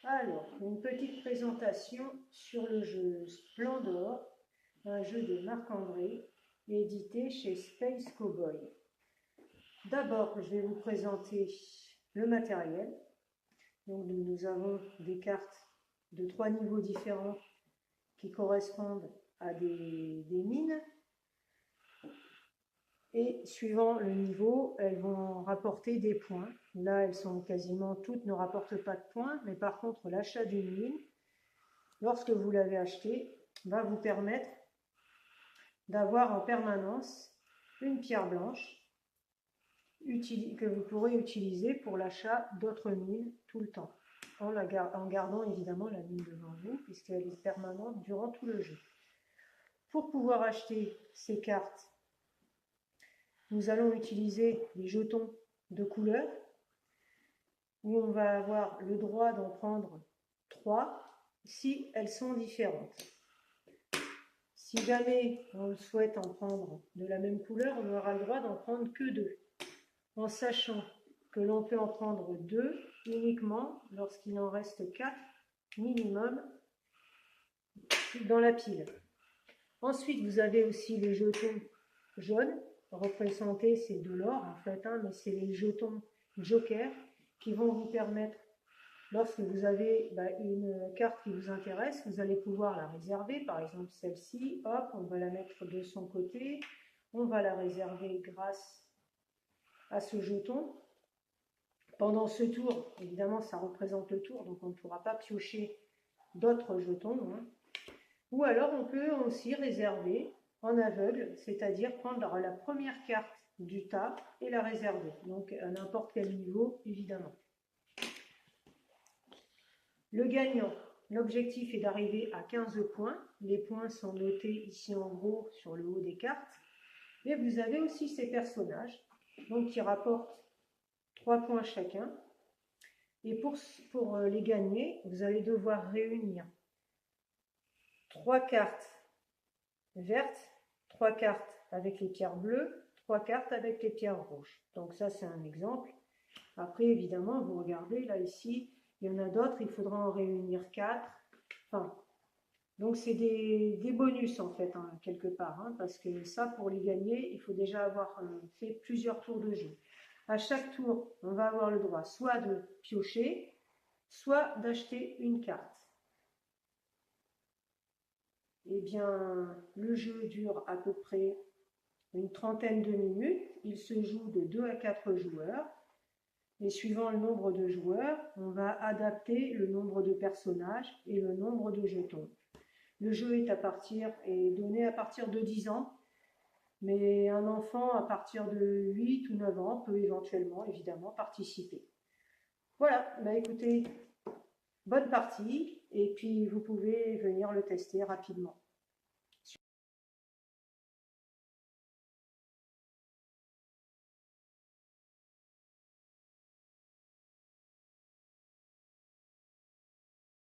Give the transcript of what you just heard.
Alors, une petite présentation sur le jeu Splendor, un jeu de Marc-André, édité chez Space Cowboy. D'abord, je vais vous présenter le matériel. Donc, nous avons des cartes de 3 niveaux différents qui correspondent à des mines. Et suivant le niveau, elles vont rapporter des points. Là, elles sont quasiment toutes ne rapportent pas de points, mais par contre, l'achat d'une mine, lorsque vous l'avez achetée, va vous permettre d'avoir en permanence une pierre blanche que vous pourrez utiliser pour l'achat d'autres mines tout le temps, en gardant évidemment la mine devant vous, puisqu'elle est permanente durant tout le jeu. Pour pouvoir acheter ces cartes, nous allons utiliser les jetons de couleur, où on va avoir le droit d'en prendre 3 si elles sont différentes. Si jamais on souhaite en prendre de la même couleur, on aura le droit d'en prendre que 2, en sachant que l'on peut en prendre 2 uniquement lorsqu'il en reste 4 minimum dans la pile. Ensuite, vous avez aussi les jetons jaunes, représentés, c'est de l'or en fait, mais c'est les jetons joker qui vont vous permettre, lorsque vous avez une carte qui vous intéresse, vous allez pouvoir la réserver. Par exemple, celle-ci, hop, on va la mettre de son côté, on va la réserver grâce à ce jeton. Pendant ce tour, évidemment, ça représente le tour, donc on ne pourra pas piocher d'autres jetons. Ou alors, on peut aussi réserver en aveugle, c'est-à-dire prendre la première carte du tas et la réserver, donc à n'importe quel niveau, évidemment. Le gagnant, l'objectif est d'arriver à 15 points. Les points sont notés ici en gros sur le haut des cartes. Et vous avez aussi ces personnages donc, qui rapportent 3 points chacun. Et pour les gagner, vous allez devoir réunir 3 cartes vertes, 3 cartes avec les pierres bleues, 3 cartes avec les pierres rouges. Donc ça, c'est un exemple. Après, évidemment, vous regardez, là, ici, il y en a d'autres, il faudra en réunir 4. Enfin, donc c'est des bonus, en fait, quelque part, parce que ça, pour les gagner, il faut déjà avoir fait plusieurs tours de jeu. À chaque tour, on va avoir le droit soit de piocher, soit d'acheter une carte. Eh bien, le jeu dure à peu près une trentaine de minutes. Il se joue de 2 à 4 joueurs. Et suivant le nombre de joueurs, on va adapter le nombre de personnages et le nombre de jetons. Le jeu est donné à partir de 10 ans, mais un enfant à partir de 8 ou 9 ans peut éventuellement, évidemment, participer. Voilà, écoutez, bonne partie, et puis vous pouvez venir le tester rapidement.